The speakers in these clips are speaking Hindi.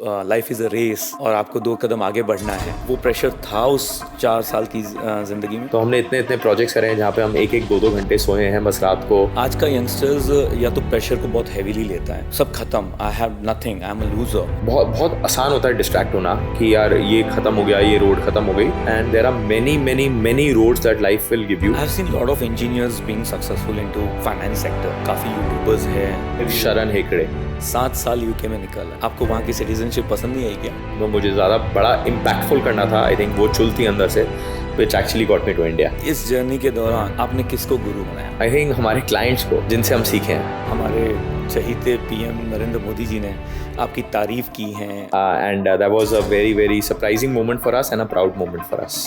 लाइफ इज़ अ रेस और आपको 2 कदम आगे बढ़ना है, वो प्रेशर था उस 4 साल की ज़िंदगी में। तो हमने इतने इतने प्रोजेक्ट्स करे हैं जहाँ पे हम एक एक दो दो घंटे सोए हैं बस रात को। आज का यंगस्टर्स या तो प्रेशर को बहुत हैवीली लेता है, सब खत्म, I have nothing, I am a loser. बहुत बहुत आसान होता है डिस्ट्रैक्ट होना कि यार ये खत्म हो गया, ये रोड खत्म हो गई, and there are many many many roads that life will give you. I have seen lot of engineers being successful into finance sector, काफ़ी यूट्यूबर्स हैं। शरण हेकड़े 7 साल यूके में निकाला, आपको वहाँ की सिटीजनशिप पसंद नहीं आई क्या? तो मुझे ज़्यादा बड़ा इम्पैक्टफुल करना था, आई थिंक वो चुल थी अंदर से, which actually got me to India. इस जर्नी के दौरान आपने किसको गुरु बनाया? I think हमारे क्लाइंट्स को जिनसे हम सीखे हैं, हमारे चहीते पीएम नरेंद्र मोदी जी ने आपकी तारीफ की है। and that was a very very surprising moment for us and a proud moment for us.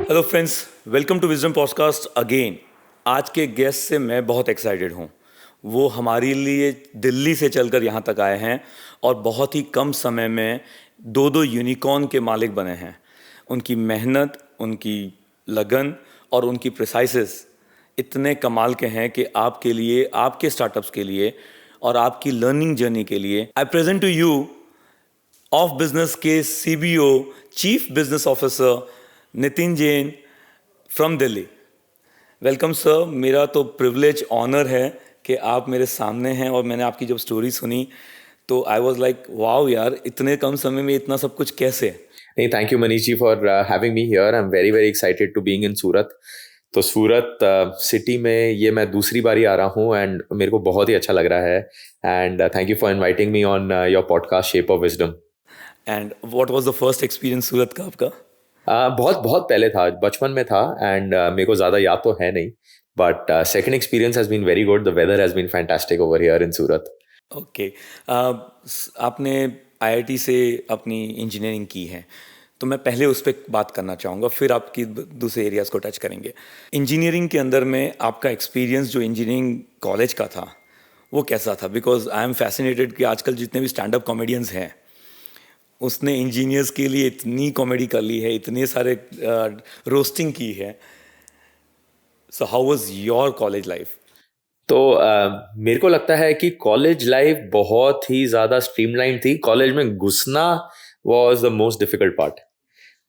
Hello friends, welcome to Wisdom Podcast again. आज के गेस्ट से मैं बहुत एक्साइटेड हूँ। वो हमारे लिए दिल्ली से चलकर यहाँ तक आए हैं और बहुत ही कम समय में 2 यूनिकॉर्न के मालिक बने हैं। उनकी मेहनत, उनकी लगन और उनकी प्रिसाइसेस इतने कमाल के हैं कि आपके लिए, आपके स्टार्टअप्स के लिए और आपकी लर्निंग जर्नी के लिए I present to you of business के CBO, chief business officer Nitin Jain from Delhi. Welcome sir. मेरा तो प्रिविलेज ऑनर है कि आप मेरे सामने हैं और मैंने आपकी जब स्टोरी सुनी तो आई वाज लाइक वाओ यार, इतने कम समय में इतना सब कुछ कैसे? नहीं, thank you Manish ji for having me here. I am very very excited to being in Surat. तो सूरत सिटी में ये मैं दूसरी बारी आ रहा हूँ एंड मेरे को बहुत ही अच्छा लग रहा है, and thank you for inviting me on your podcast shape of wisdom. And what was the first experience Surat का आपका? बहुत बहुत पहले था, बचपन में था, एंड मेरे को ज़्यादा याद तो है नहीं, but second experience has been very good. The weather has been fantastic over here in Surat. Okay. आपने IIT से अपनी इंजीनियरिंग की है, तो मैं पहले उस पर बात करना चाहूँगा, फिर आपकी दूसरे एरियाज़ को टच करेंगे। इंजीनियरिंग के अंदर में आपका एक्सपीरियंस जो इंजीनियरिंग कॉलेज का था वो कैसा था? बिकॉज आई एम फैसिनेटेड कि आजकल जितने भी स्टैंड अप कॉमेडियंस हैं उसने इंजीनियर्स के लिए इतनी कॉमेडी कर ली है, इतने सारे रोस्टिंग की है। So how was your college life? तो मेरे को लगता है कि कॉलेज लाइफ बहुत ही ज़्यादा स्ट्रीमलाइन थी। कॉलेज में घुसना was the most difficult part.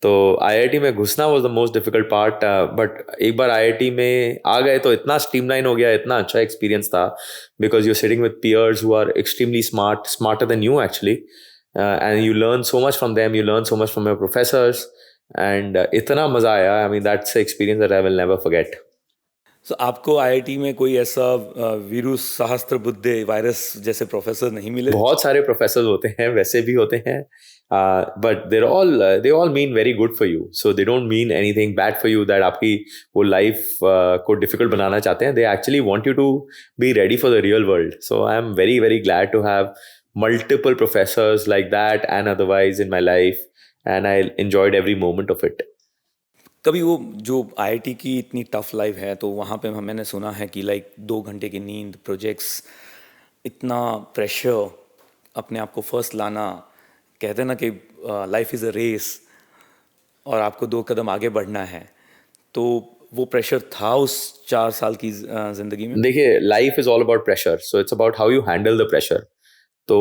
तो IIT में घुसना was the most difficult part, but एक बार IIT में आ गए तो इतना स्ट्रीमलाइन हो गया, इतना अच्छा एक्सपीरियंस था, because you are sitting with peers who are extremely smart, smarter than you actually, and you learn so much from them, you learn so much from your professors, and इतना मज़ा आया। I mean that's experience that I will never forget. So आपको IIT में कोई ऐसा वीरू सहस्त्रबुद्धे वायरस जैसे प्रोफेसर नहीं मिले? बहुत सारे प्रोफेसर होते हैं, वैसे भी होते हैं, but they all mean very good for you, so they don't mean anything bad for you, that आपकी वो लाइफ को डिफिकल्ट बनाना चाहते हैं। They actually want you to be ready for the real world. So I am very very glad to have multiple professors like that and otherwise in my life, and I enjoyed every moment of it. कभी वो जो IIT की इतनी टफ लाइफ है तो वहाँ पे मैंने सुना है कि लाइक 2 घंटे की नींद, प्रोजेक्ट्स, इतना प्रेशर, अपने आप को फर्स्ट लाना, कहते हैं ना कि लाइफ इज़ अ रेस और आपको 2 कदम आगे बढ़ना है, तो वो प्रेशर था उस 4 साल की ज़िंदगी में? देखिए, life is all about pressure, so it's about how you handle the pressure. तो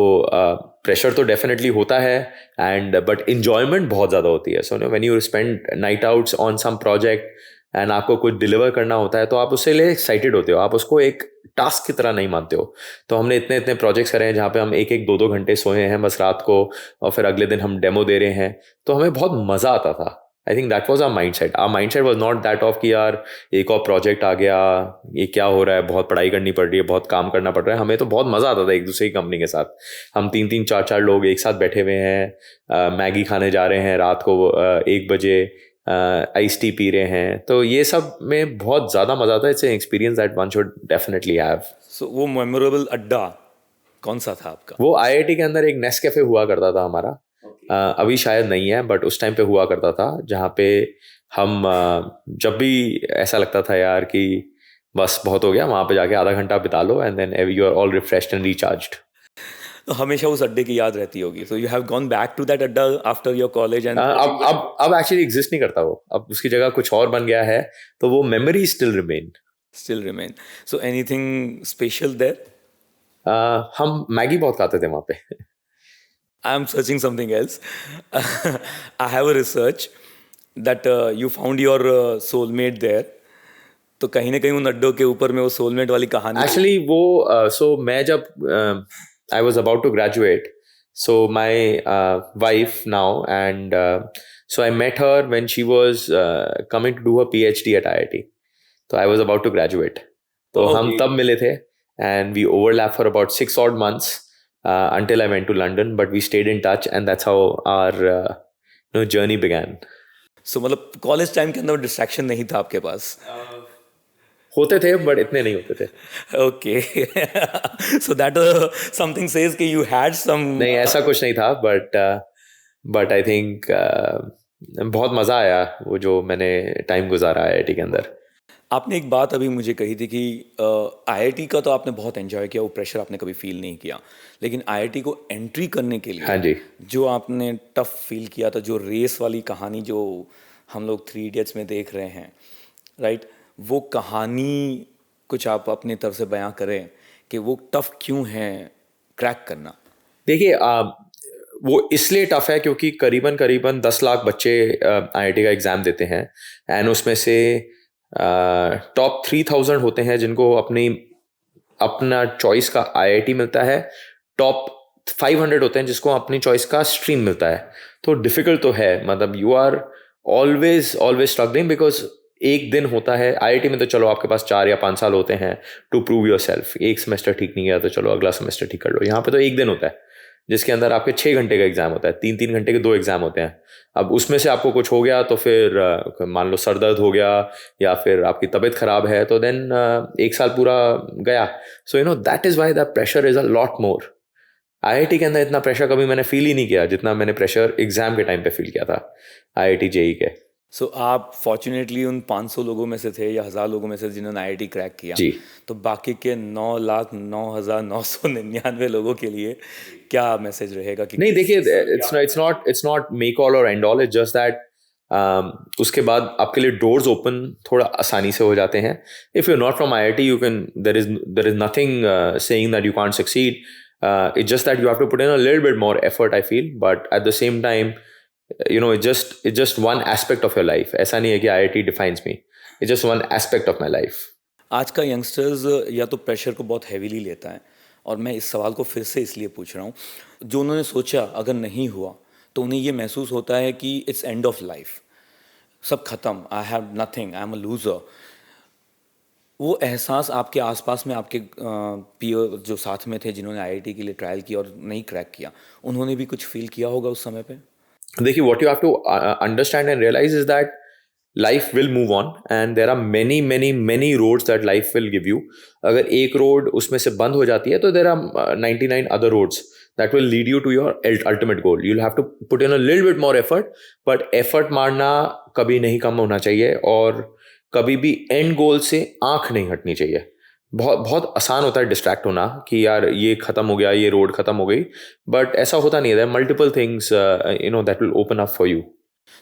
प्रेशर तो डेफिनेटली होता है, एंड बट इंजॉयमेंट बहुत ज़्यादा होती है। So when you spend night outs on some project and आपको कुछ डिलीवर करना होता है तो आप उससे लिए एक्साइटेड होते हो, आप उसको एक टास्क की तरह नहीं मानते हो। तो हमने इतने इतने प्रोजेक्ट्स करे हैं जहाँ पे हम एक एक दो दो घंटे सोए हैं बस रात को, और फिर अगले दिन हम डेमो दे रहे हैं, तो हमें बहुत मज़ा आता था। I think that was our mindset. Our mindset was not that of कि यार एक और प्रोजेक्ट आ गया, ये क्या हो रहा है, बहुत पढ़ाई करनी पड़ रही है, बहुत काम करना पड़ रहा है। हमें तो बहुत मज़ा आता था एक दूसरे की कंपनी के साथ। हम 3-3, 4-4 लोग एक साथ बैठे हुए हैं, मैगी खाने जा रहे हैं रात को 1 बजे, आइस टी पी रहे हैं, तो ये सब में बहुत ज़्यादा मज़ा आता है। It's an experience that one should definitely have. So वो मेमोरेबल अड्डा कौन सा था आपका? वो IIT के अंदर एक नेस्कैफे हुआ करता था हमारा। अभी शायद नहीं है, बट उस टाइम पे हुआ करता था, जहाँ पे हम जब भी ऐसा लगता था यार कि बस बहुत हो गया, वहाँ पे जाके आधा घंटा बिता लो, and then you are all refreshed and recharged. तो हमेशा उस अड्डे की याद रहती होगी। So you have gone back to that अड्डा आफ्टर योर कॉलेज एंड अब एक्चुअली एग्जिस्ट नहीं करता वो, अब उसकी जगह कुछ और बन गया है, तो वो memory still remain. still remain. So anything special there? हम मैगी बहुत खाते थे वहाँ पे. I'm searching something else. I have a research that you found your soulmate there. तो कहीं ना कहीं उन अड्डों के ऊपर में वो सोलमेट वाली कहानी Actually, वो so मैं जब I was about to graduate, so my wife now, and so I met her when she was coming to do her PhD at IIT. So I was about to graduate. तो हम Okay. तब मिले थे, and we overlapped for about 6 odd months until I went to London. But we stayed in touch, and that's how our journey began. सो मतलब कॉलेज टाइम के अंदर डिस्ट्रैक्शन नहीं था आपके पास. होते थे, but इतने नहीं होते थे. Okay. So that something says कि यू हैड सम. नहीं, ऐसा कुछ नहीं था, बट आई थिंक बहुत मज़ा आया वो जो मैंने टाइम गुजारा IIT के अंदर. आपने एक बात अभी मुझे कही थी कि आईआईटी का तो आपने बहुत एंजॉय किया, वो प्रेशर आपने कभी फील नहीं किया, लेकिन आईआईटी को एंट्री करने के लिए हाँ जी. जो आपने टफ फील किया था, जो रेस वाली कहानी जो हम लोग 3 इडियट्स में देख रहे हैं, राइट, वो कहानी कुछ आप अपनी तरफ से बयां करें कि वो टफ क्यों है क्रैक करना. देखिए, वो इसलिए टफ है क्योंकि करीबन करीबन 10 लाख बच्चे IIT का एग्ज़ाम देते हैं, एंड उसमें से टॉप 3000 होते हैं जिनको अपना चॉइस का IIT मिलता है. टॉप 500 होते हैं जिसको अपनी चॉइस का स्ट्रीम मिलता है. तो डिफिकल्ट तो है, मतलब you are always struggling, because एक दिन होता है IIT में, तो चलो आपके पास 4 या 5 साल होते हैं टू प्रूव योर सेल्फ. एक सेमेस्टर ठीक नहीं गया तो चलो अगला सेमेस्टर ठीक कर लो. यहाँ पे तो एक दिन होता है जिसके अंदर आपके 6 घंटे का एग्जाम होता है, 3 घंटे के 2 एग्जाम होते हैं. अब उसमें से आपको कुछ हो गया तो फिर मान लो सर दर्द हो गया या फिर आपकी तबीयत खराब है, तो देन 1 साल पूरा गया. So that is why the pressure is a lot more. IIT के अंदर इतना प्रेशर कभी मैंने फील ही नहीं किया जितना मैंने प्रेशर एग्जाम के टाइम पे फील किया था IIT JEE के. सो आप फॉर्चुनेटली उन 500 लोगों में से थे या 1000 लोगों में से जिन्होंने IIT क्रैक किया. जी. तो बाकी के 9,09,999 लोगों के लिए क्या मैसेज रहेगा कि नहीं, देखिए, इट्स नॉट मेक ऑल और and all. It's just that उसके बाद आपके लिए डोर्स ओपन थोड़ा आसानी से हो जाते हैं. If you not from IIT, you can there is nothing saying that you can't succeed. It's just that you have to put in a little bit more effort, I feel, but at the same time, it's just one aspect of your life. ऐसा नहीं है कि IIT defines me. It's just one aspect of my life. आज का यंगस्टर्स या तो प्रेशर को बहुत हैवीली लेता है, और मैं इस सवाल को फिर से इसलिए पूछ रहा हूँ, जो उन्होंने सोचा अगर नहीं हुआ तो उन्हें ये महसूस होता है कि इट्स एंड ऑफ लाइफ, सब खत्म, I have nothing, I am a loser. वो एहसास आपके आसपास में आपके पीयर जो साथ में थे जिन्होंने IIT के लिए ट्रायल किया और नहीं क्रैक किया, उन्होंने भी कुछ फील किया होगा उस समय पे? देखिए, what you have to understand and realize is that life will move on and there are many roads that life will give you. अगर एक रोड उसमें से बंद हो जाती है तो there are 99 other roads that will lead you to your ultimate goal. You'll have to put in a little bit more effort, but effort मारना कभी नहीं कम होना चाहिए और कभी भी एंड गोल से आंख नहीं हटनी चाहिए. बहुत आसान होता है डिस्ट्रैक्ट होना कि यार ये खत्म हो गया, ये रोड खत्म हो गई, बट ऐसा होता नहीं है. There multiple things that will open up for you.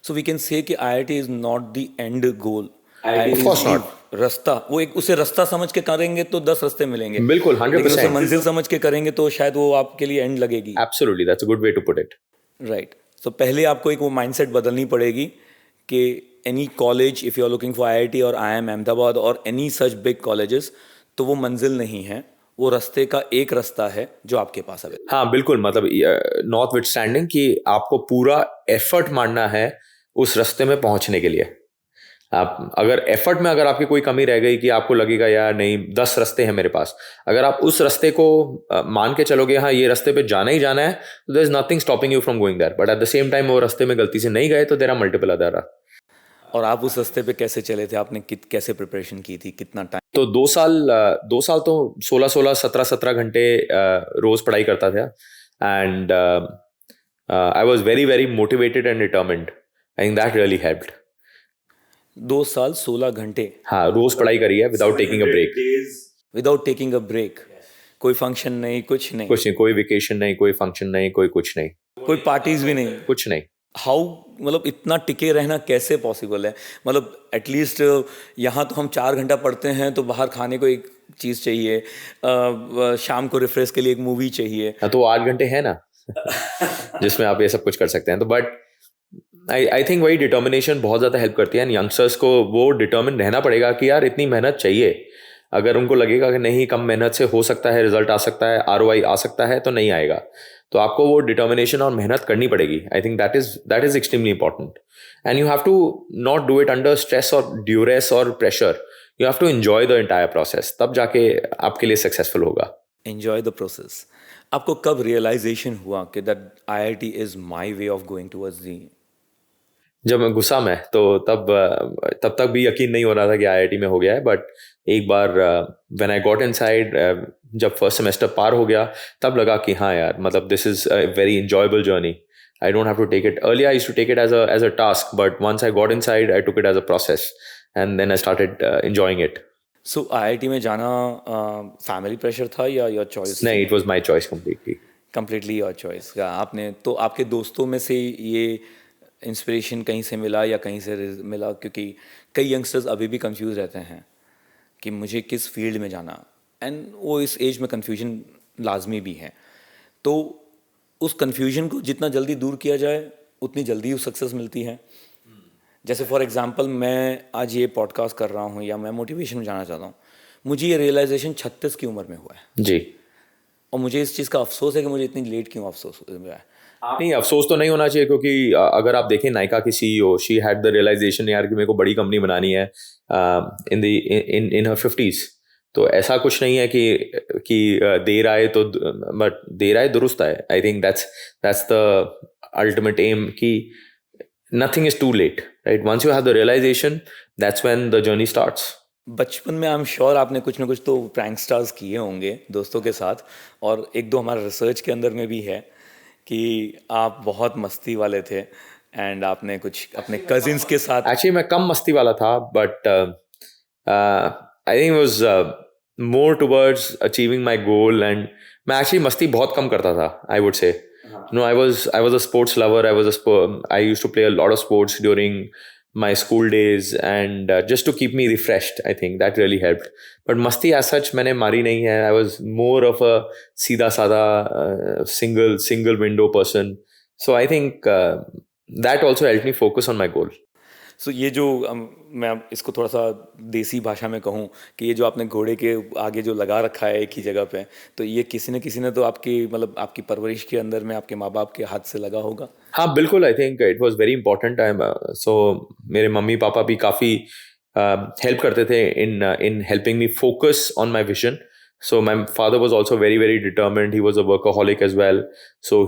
So we can say कि IIT is not the end goal. Of course not. रास्ता, वो एक उसे रास्ता समझ के करेंगे तो 10 रास्ते मिलेंगे. बिल्कुल, 100%. लेकिन उसे मंजिल समझ के करेंगे तो शायद वो आपके लिए एंड लगेगी. Absolutely, that's a good way to put it. Right. तो पहले आपको एक वो माइंडसेट बदलनी पड़ेगी कि any college, if you are looking for IIT और IIM अहमदाबाद और एनी सच बिग कॉलेजेस, तो वो मंजिल नहीं है, वो रास्ते का एक रास्ता है जो आपके पास है. हाँ बिल्कुल, मतलब नॉट विथ स्टैंडिंग कि आपको पूरा एफर्ट मारना है उस रास्ते में पहुंचने के लिए. आप अगर एफर्ट में अगर आपकी कोई कमी रह गई कि आपको लगेगा यार नहीं 10 रास्ते हैं मेरे पास, अगर आप उस रास्ते को मान के चलोगे हाँ ये रास्ते पे जाना ही जाना है, तो there is nothing stopping you from going there. But at the same time वो रास्ते में गलती से नहीं गए तो देयर आर मल्टीपल अदर. और आप उस रास्ते पे कैसे चले थे? आपने कैसे प्रिपरेशन की थी? कितना टाइम? तो 2 साल तो 17 घंटे रोज पढ़ाई करता था. And I was very motivated and determined. I think that really helped. 2 साल 16 घंटे हाँ, रोज पढ़ाई करी है without taking a break. Without taking a break. कोई फंक्शन नहीं, कुछ नहीं, कोई वेकेशन नहीं, कोई फंक्शन नहीं, कोई कुछ नहीं, कोई पार्टीज भी नहीं, कुछ नहीं. हाउ, मतलब इतना टिके रहना कैसे पॉसिबल है? मतलब एटलीस्ट यहाँ तो हम 4 घंटा पढ़ते हैं तो बाहर खाने को एक चीज़ चाहिए, शाम को रिफ्रेश के लिए एक मूवी चाहिए। हाँ, तो 8 घंटे है ना जिसमें आप ये सब कुछ कर सकते हैं। तो बट आई थिंक वही डिटर्मिनेशन बहुत ज़्यादा हेल्प करती है, एंड यंगस्टर्स को वो डिटर्मिन रहना पड़ेगा कि यार इतनी मेहनत चाहिए। अगर उनको लगेगा कि नहीं कम मेहनत से हो सकता है, रिजल्ट आ सकता है, आरओआई आ सकता है, तो नहीं आएगा। तो आपको वो डिटर्मिनेशन और मेहनत करनी पड़ेगी। I think that is extremely important, and you have to not do it under stress और ड्यूरेस और pressure. You have to enjoy the entire process, तब जाके आपके लिए सक्सेसफुल होगा। Enjoy the process. आपको कब रियलाइजेशन हुआ कि that IIT is my way of going towards the? जब मैं घुसा मैं तो तब तक भी यकीन नहीं हो रहा था कि आईआईटी में हो गया है। बट एक बार व्हेन आई गॉट इनसाइड, जब फर्स्ट सेमेस्टर पार हो गया, तब लगा कि हाँ यार, मतलब this is a very enjoyable journey. I don't have to take it earlier, I used to take it as a task, but once I got inside I took it as a process, and then I started enjoying it. So IIT में जाना फैमिली प्रेशर था या योर चॉइस नहीं, थी? It was my choice completely. Completely your choice. आपने तो आपके दोस्तों में से ये इंस्पिरेशन कहीं से मिला या कहीं से मिला? क्योंकि कई यंगस्टर्स अभी भी कंफ्यूज रहते हैं कि मुझे किस फील्ड में जाना, एंड वो इस एज में कंफ्यूजन लाजमी भी है। तो उस कंफ्यूजन को जितना जल्दी दूर किया जाए उतनी जल्दी उस सक्सेस मिलती है। जैसे फॉर एग्जांपल मैं आज ये पॉडकास्ट कर रहा हूँ या मैं मोटिवेशन में जाना चाहता हूँ, मुझे ये रियलाइजेशन 36 की उम्र में हुआ है, जी। और मुझे इस चीज़ का अफसोस है कि मुझे इतनी लेट क्यों अफसोस हुआ है। नहीं, अफसोस तो नहीं होना चाहिए, क्योंकि अगर आप देखें नायका की CEO, she had the realisation यार कि मेरे को बड़ी कंपनी बनानी है इन हर 50s। तो ऐसा कुछ नहीं है कि देर आए तो, बट देर आए दुरुस्त आए। I think that's the ultimate aim, कि nothing is too late, right? Once you have the realisation, that's when the journey starts. बचपन में आई एम श्योर आपने कुछ ना कुछ तो प्रैंक स्टार्स किए होंगे दोस्तों के साथ, और एक दो हमारे रिसर्च के अंदर में भी है कि आप बहुत मस्ती वाले थे, एंड आपने कुछ अपने कजिन्स के साथ। एक्चुअली मैं कम मस्ती वाला था, but I think was more towards achieving my goal, and मैं एक्चुअली मस्ती बहुत कम करता था, I would say. No, I was a sports lover. I used to play a lot of sports during my school days, and just to keep me refreshed, I think that really helped. But masti as such मैंने मारी नहीं है. I was more of a सीधा साधा single window person. So I think that also helped me focus on my goal. सो ये जो मैं अब इसको थोड़ा सा देसी भाषा में कहूँ कि ये जो आपने घोड़े के आगे जो लगा रखा है एक ही जगह पे, तो ये किसी न किसी ने तो आपकी, मतलब आपकी परवरिश के अंदर में आपके माँ बाप के हाथ से लगा होगा। हाँ बिल्कुल, I think it was very important time. So मेरे मम्मी पापा भी काफ़ी हेल्प करते थे in helping me focus on my vision. So my father was also very, very determined. He was a workaholic as well. So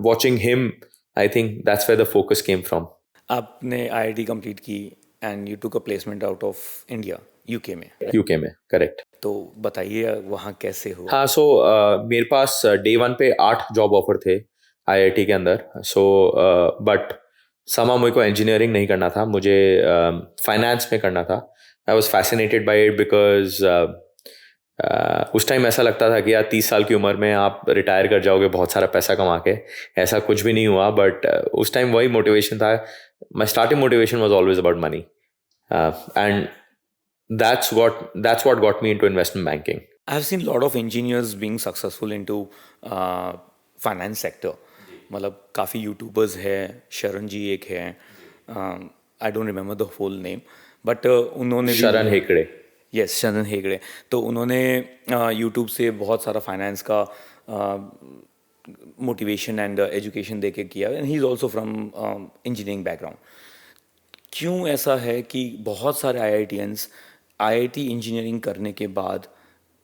watching him, I think that's where the focus came from. आपने आईआईटी कंप्लीट की and you took a placement out of India, UK में। यूके में, करेक्ट. तो बताइए वहाँ कैसे हुआ? हाँ, सो मेरे पास डे 1 पे 8 जॉब ऑफर थे आईआईटी के अंदर. सो बट समा मेरे को इंजीनियरिंग नहीं करना था, मुझे फाइनेंस में करना था. I was fascinated by it because उस टाइम ऐसा लगता था कि यार 30 साल की उम्र में आप रिटायर कर जाओगे बहुत सारा पैसा कमा के. ऐसा कुछ भी नहीं हुआ, बट उस टाइम वही मोटिवेशन था. My starting motivation was always about money, and that's what got me into investment banking. I have seen a lot of engineers being successful into finance sector. मतलब काफ़ी यूट्यूबर्स हैं, शरण जी एक है, I don't remember the whole name, but उन्होंने शरण हेगड़े. यस, शरण हेगड़े. तो उन्होंने यूट्यूब से बहुत सारा फाइनेंस का मोटिवेशन एंड एजुकेशन दे के किया, and he is also from engineering background. क्यों ऐसा है कि बहुत सारे आईआईटीएंस आईआईटी इंजीनियरिंग करने के बाद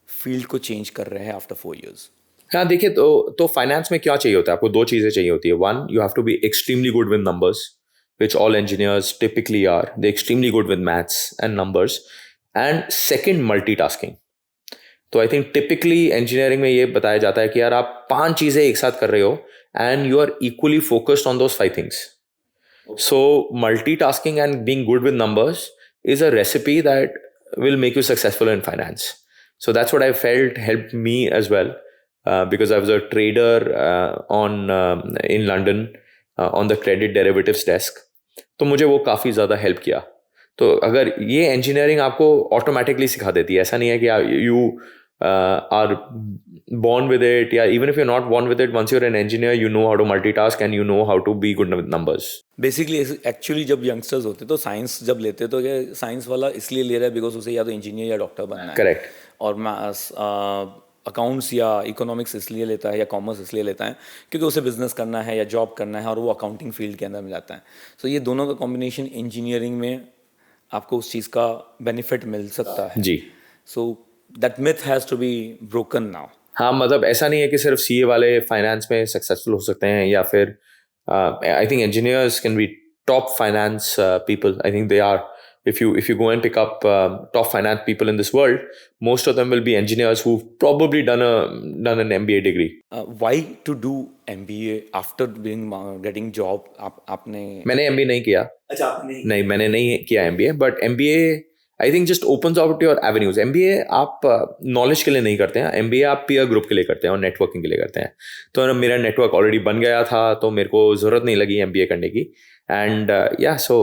फील्ड को चेंज कर रहे हैं आफ्टर 4 years? हाँ देखिए, तो फाइनेंस में क्या चाहिए होता है आपको? 2 चीज़ें चाहिए होती है. One, you have to be extremely good with numbers, which all engineers typically are. They extremely good with maths and numbers. And second, multitasking. तो आई थिंक टिपिकली इंजीनियरिंग में ये बताया जाता है कि यार आप 5 चीज़ें एक साथ कर रहे हो and you are equally focused on those 5 things. So multitasking and being good with numbers is a recipe that will make you successful in finance. So that's what I felt helped me as well, because I was a trader in London. On the credit derivatives desk, तो मुझे वो काफ़ी ज़्यादा हेल्प किया. तो अगर ये इंजीनियरिंग आपको ऑटोमेटिकली सिखा देती है, ऐसा नहीं है कि you are born with it, या even if you're not born with it, once you're an engineer, you know how to multitask and you know how to be good with numbers. Basically actually जब यंगस्टर्स होते तो साइंस जब लेते तो ये साइंस वाला इसलिए ले रहा है बिकॉज उसे या तो इंजीनियर या डॉक्टर बनना है. Correct. और अकाउंट्स या इकोनॉमिक्स इसलिए लेता है या कॉमर्स इसलिए लेता है क्योंकि उसे बिजनेस करना है या जॉब करना है और वो अकाउंटिंग फील्ड के अंदर में जाता है. सो ये दोनों का कॉम्बिनेशन इंजीनियरिंग में आपको उस चीज़ का बेनिफिट मिल सकता है. जी. So that myth has to be broken now. हाँ, मतलब ऐसा नहीं है कि सिर्फ सीए वाले फाइनेंस में सक्सेसफुल हो सकते हैं, या फिर I think engineers can be top finance people. I think they are. If you go and pick up top finance people in this world, most of them will be engineers who've probably done an MBA degree. Why to do MBA after getting job? आपने मैंने MBA नहीं किया. अच्छा, आपने नहीं, मैंने नहीं किया MBA, but MBA I think just opens out your avenues. MBA आप नॉलेज के लिए नहीं करते हैं, MBA आप पीयर ग्रुप के लिए करते हैं और नेटवर्किंग के लिए करते हैं. तो मेरा नेटवर्क ऑलरेडी बन गया था, तो मेरे को ज़रूरत नहीं लगी MBA करने की. And yeah, so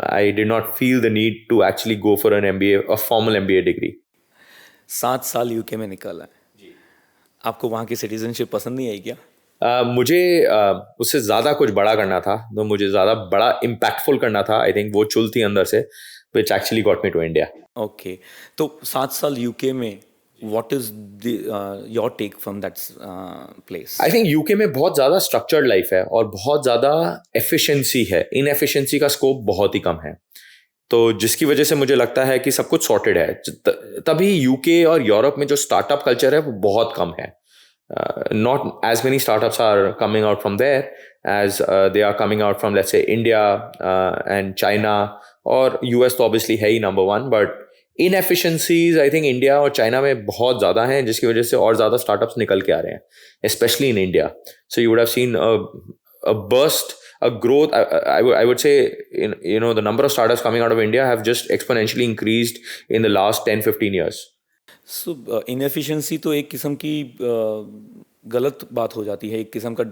I did not feel the need to actually go for an MBA, a formal MBA degree. 7 साल यूके में निकाला है. आपको वहाँ की सिटीजनशिप पसंद नहीं आई क्या? मुझे उससे ज़्यादा कुछ बड़ा करना था, तो मुझे ज़्यादा बड़ा इम्पैक्टफुल करना था. आई थिंक वो चुल थी अंदर से, which actually got me to India. Okay, तो 7 साल यूके में what is your take from that place? I think UK में बहुत ज़्यादा स्ट्रक्चर्ड लाइफ है और बहुत ज़्यादा एफिशिएंसी है. इनएफिशिएंसी का स्कोप बहुत ही कम है, तो जिसकी वजह से मुझे लगता है कि सब कुछ सॉर्टेड है. तभी यूके और यूरोप में जो स्टार्टअप कल्चर है वो बहुत कम है. Not as many startups are coming out from there as they are coming out from, let's say, India and China, और US तो obviously है ही number one, but inefficiencies I think India और China में बहुत ज़्यादा हैं, जिसकी वजह से और ज़्यादा startups निकल के आ रहे हैं, especially in India. So you would have seen a burst, a growth. I would say, the number of startups coming out of India have just exponentially increased in the last 10-15 years. So inefficiency तो एक किस्म की गलत बात हो जाती है, एक किस्म का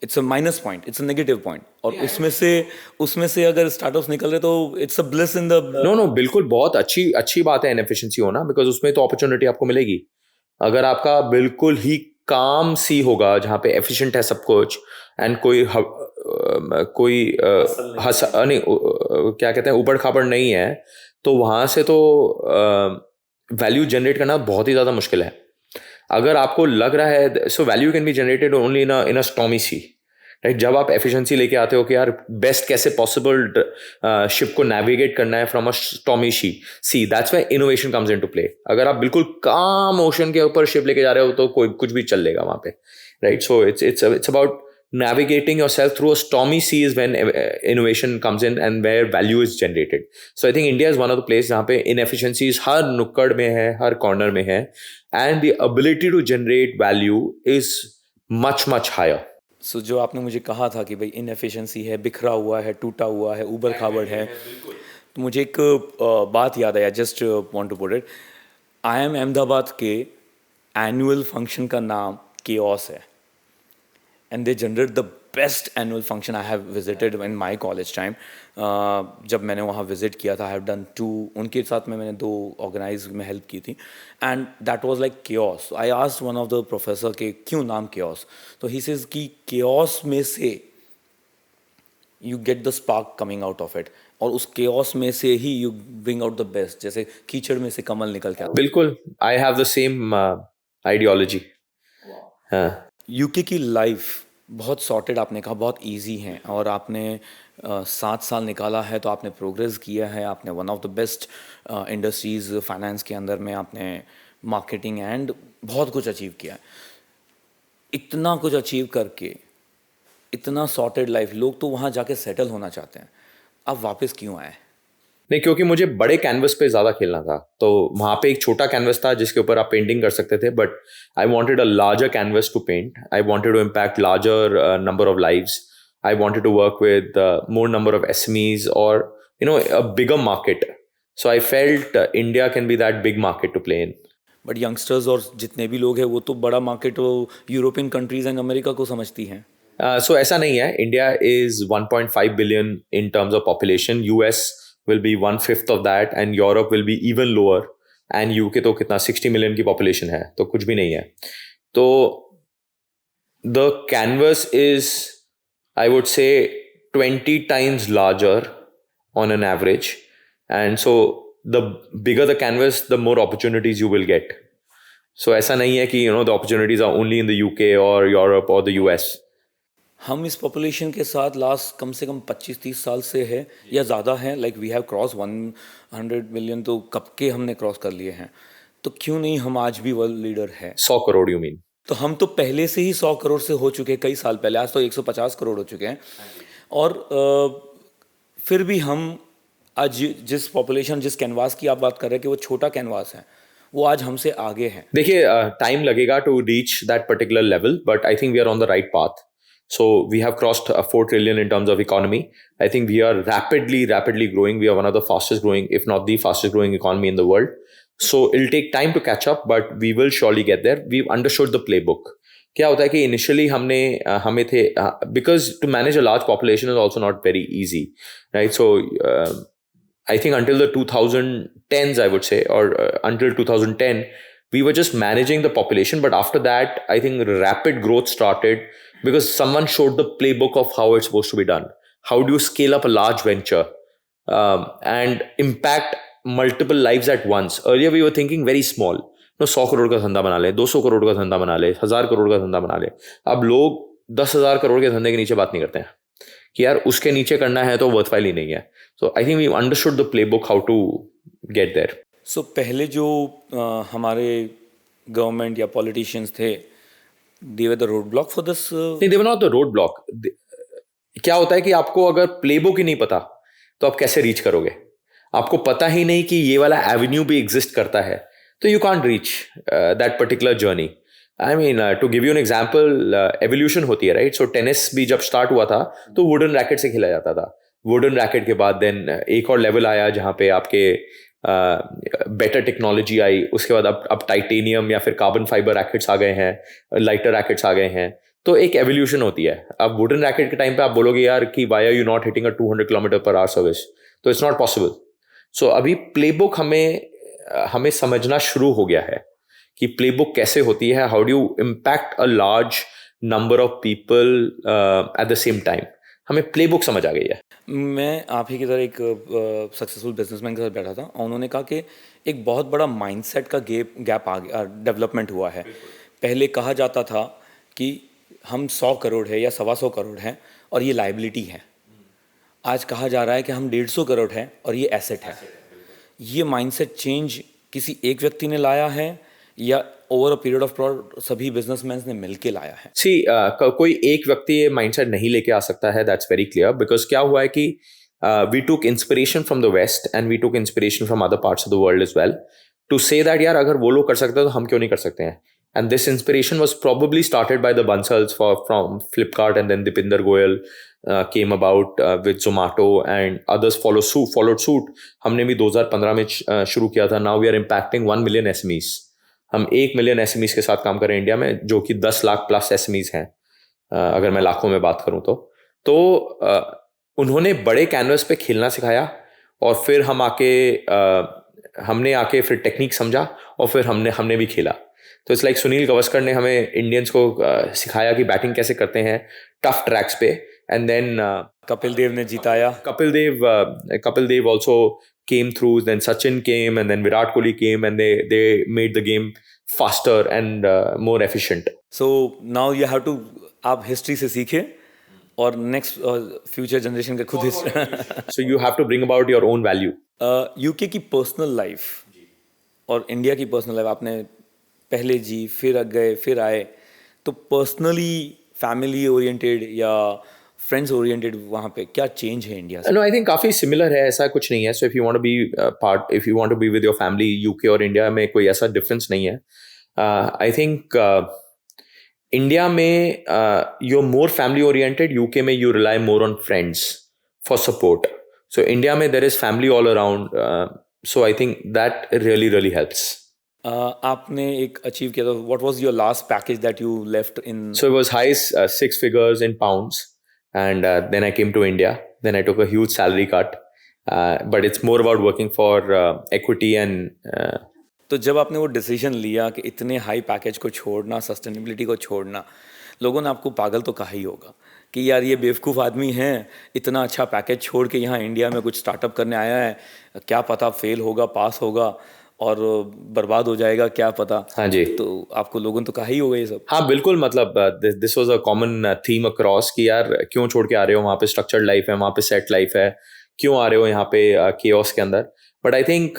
it's a minus point, it's a negative point. और उसमें से अगर स्टार्टअप्स निकल रहे तो it's a bliss in the no बिल्कुल बहुत अच्छी बात है इनएफिशिएंसी होना, बिकॉज उसमें तो अपॉर्चुनिटी आपको मिलेगी. अगर आपका बिल्कुल ही काम सी होगा जहाँ पे एफिशिएंट है सब कुछ, एंड कोई नहीं, क्या कहते हैं, ऊबड़ खाबड़ नहीं है, तो वहाँ से तो वैल्यू जनरेट करना बहुत ही ज़्यादा मुश्किल है. अगर आपको लग रहा है, so value can be generated only in a stormy sea, right. जब आप एफिशिएंसी लेके आते हो कि यार बेस्ट कैसे पॉसिबल शिप को नेविगेट करना है from a stormy sea, that's where innovation comes into play. अगर आप बिल्कुल काम ओशन के ऊपर शिप लेके जा रहे हो तो कोई कुछ भी चल लेगा वहाँ पे, right. So it's about navigating yourself through a stormy sea is when innovation comes in and where value is generated. So I think India is one of the places जहाँ पे inefficiencies हर नुक्कड़ में है, हर corner में है, and the ability to generate value is much higher. So जो आपने मुझे कहा था कि भाई इनएफिशिएंसी है, बिखरा हुआ है, टूटा हुआ है, ऊबड़ खाबड़ है, तो मुझे एक बात याद आया, just want to put it. IIM Ahmedabad के एनुअल फंक्शन का नाम केओस है. And they generate the best annual function I have visited in my college time. जब मैंने वहाँ विजिट किया था, I have done 2, उनके साथ में मैंने 2 ऑर्गेनाइज में हेल्प की थी, and that was like chaos. I asked one of the professor कि क्यों नाम chaos, तो he says कि chaos में से you get the spark coming out of it, और उस chaos में से ही you bring out the best. जैसे कीचड़ में से कमल निकल के आता. बिल्कुल, I have the same ideology. हाँ. यूके की लाइफ बहुत सॉर्टेड, आपने कहा बहुत इजी है, और आपने 7 साल निकाला है तो आपने प्रोग्रेस किया है. आपने one of the best industries finance के अंदर में आपने मार्केटिंग एंड बहुत कुछ अचीव किया है. इतना कुछ अचीव करके इतना सॉर्टेड लाइफ, लोग तो वहाँ जाके सेटल होना चाहते हैं, आप वापस क्यों आए? नहीं, क्योंकि मुझे बड़े कैनवस पे ज़्यादा खेलना था. तो वहाँ पे एक छोटा कैनवस था जिसके ऊपर आप पेंटिंग कर सकते थे, but I wanted a larger canvas to paint. I wanted to impact larger number of lives. I wanted to work with more number of SMEs और a bigger market. So I felt India can be that big market to play in. But youngsters और जितने भी लोग हैं वो तो बड़ा market European countries and America को समझती हैं. So ऐसा नहीं है. India is 1.5 billion in terms of population. US will be 1/5 of that, and Europe will be even lower. And UK तो कितना 60 million की population है, तो कुछ भी नहीं है. तो the canvas is, I would say, 20 times larger on an average. And so the bigger the canvas, the more opportunities you will get. So ऐसा नहीं है कि the opportunities are only in the UK or Europe or the US. हम इस पॉपुलेशन के साथ लास्ट कम से कम 25-30 साल से है या ज़्यादा है, like we have cross 100 million, तो कब के हमने क्रॉस कर लिए हैं, तो क्यों नहीं हम आज भी वर्ल्ड लीडर है. 100 करोड़ यू मीन? तो हम तो पहले से ही 100 करोड़ से हो चुके हैं कई साल पहले, आज तो 150 करोड़ हो चुके हैं. और फिर भी हम आज जिस पॉपुलेशन, जिस कैनवास की आप बात कर रहे हैं कि वो छोटा कैनवास है, वो आज हमसे आगे हैं. देखिए, टाइम लगेगा to reach that particular level, but I think we are on the right path. So we have crossed 4 trillion in terms of economy. I think we are rapidly growing. We are one of the fastest growing, if not the fastest growing economy in the world. So it'll take time to catch up, but we will surely get there. We've understood the playbook. क्या होता है कि initially हमें थे, because to manage a large population is also not very easy, right? So I think until the 2010s, I would say, or until 2010, we were just managing the population. But after that, I think rapid growth started because someone showed the playbook of how it's supposed to be done. How do you scale up a large venture and impact multiple lives at once? Earlier, we were thinking very small. 100 crore का धंधा बना ले, 200 करोड़ का धंधा बना ले, 1000 करोड़ का धंधा बना ले. अब लोग 10,000 करोड़ के धंधे के नीचे बात नहीं करते हैं कि यार उसके नीचे करना है तो वर्थवाइल ही नहीं है. So I think we understood the playbook how to get there. So पहले जो हमारे गवर्नमेंट या पॉलिटिशियंस थे, they were the roadblock for this. नहीं, they were not the roadblock. क्या होता है कि आपको अगर प्लेबुक ही नहीं पता तो आप कैसे रीच करोगे? आपको पता ही नहीं कि ये वाला एवेन्यू भी एग्जिस्ट करता है, तो you can't reach that particular journey. I mean, to give you an example, evolution होती है, राइट? सो टेनिस भी जब स्टार्ट हुआ था तो वुडन रैकेट से खेला जाता था. वुडन रैकेट के बाद देन एक और लेवल आया जहाँ पे आपके बेटर टेक्नोलॉजी आई. उसके बाद अब टाइटेनियम या फिर कार्बन फाइबर रैकेट्स आ गए हैं, लाइटर रैकेट्स आ गए हैं. तो एक एवोल्यूशन होती है. अब वुडन रैकेट के टाइम पे आप बोलोगे यार कि why are you not hitting a 200 kilometre per hour service, तो इट्स नॉट पॉसिबल. सो अभी प्लेबुक हमें समझना शुरू हो गया है कि प्लेबुक कैसे होती है. How do you impact a large number of people at the same time. हमें प्लेबुक समझ आ गई है. मैं आप ही की तरह एक सक्सेसफुल बिजनेसमैन के साथ बैठा था, और उन्होंने कहा कि एक बहुत बड़ा माइंडसेट का गैप आ गया, डेवलपमेंट हुआ है. पहले कहा जाता था कि हम 100 करोड़ है या 125 करोड़ हैं और ये लाइबिलिटी है. आज कहा जा रहा है कि हम 150 करोड़ हैं और ये एसेट है. ये माइंडसेट चेंज किसी एक व्यक्ति ने लाया है या ओवर अ पीरियड ऑफ सभी बिजनेसमैन ने मिलके लाया है? सी, कोई एक व्यक्ति ये माइंडसेट नहीं लेके आ सकता है. That's very clear. बिकॉज क्या हुआ है कि we took inspiration from the west and we took inspiration from other parts of the world as well to say that यार अगर वो लोग कर सकते हैं तो हम क्यों नहीं कर सकते हैं. And this inspiration was probably started by the Bansals from Flipkart, and then Dipinder Goyal came about with Zomato, and others followed suit. हमने भी 2015 में शुरू किया था. Now we are impacting 1 million SMEs. हम 1 मिलियन SMEs के साथ काम कर रहे हैं इंडिया में, जो कि 10 लाख प्लस SMEs हैं अगर मैं लाखों में बात करूं तो उन्होंने बड़े कैनवस पे खेलना सिखाया, और फिर हमने आके फिर टेक्निक समझा, और फिर हमने भी खेला. तो इट्स लाइक सुनील गावस्कर ने हमें इंडियंस को सिखाया कि बैटिंग कैसे करते हैं टफ ट्रैक्स पे, एंड देन कपिल देव ने जिताया. Kapil Dev also came through, then Sachin came, and then Virat Kohli came, and they made the game faster and more efficient. So now you have to, आप हिस्ट्री से सीखे और नेक्स्ट फ्यूचर जनरेशन का खुद history. So you have to bring about your own value. UK की पर्सनल लाइफ और इंडिया की पर्सनल लाइफ आपने पहले जी, फिर गए, फिर आए, तो पर्सनली फैमिली ओरिएंटेड या फ्रेंड्स ओरिएंटेड वहाँ पे क्या चेंज है इंडिया से? नो, आई थिंक काफ़ी सिमिलर है, ऐसा कुछ नहीं है. So if you want to be with your family, UK और इंडिया में कोई ऐसा डिफरेंस नहीं है. आई थिंक इंडिया में you are more family oriented, UK में you rely more on friends for support. So India में there is family all around, so I think that really helps. आपने एक अचीव किया था, what was your last package that you left in? So it was high six figures in pounds, and then I came to India. Then I took a huge salary cut, but it's more about working for equity and तो जब आपने वो डिसीजन लिया कि इतने हाई पैकेज को छोड़ना, सस्टेनेबिलिटी को छोड़ना, लोगों ने आपको पागल तो कहा ही होगा कि यार ये बेवकूफ़ आदमी है, इतना अच्छा पैकेज छोड़ के यहाँ इंडिया में कुछ स्टार्टअप करने आया है, क्या पता फेल होगा, पास होगा और बर्बाद हो जाएगा, क्या पता। हाँ जी। तो आपको लोगों ने तो कहा ही होगा ये सब। हाँ बिल्कुल, मतलब this was a common theme across कि यार क्यों छोड़ के आ रहे हो, वहाँ पे स्ट्रक्चर्ड लाइफ है, वहाँ पे सेट लाइफ है, क्यों आ रहे हो यहाँ पे केओस के अंदर। बट आई थिंक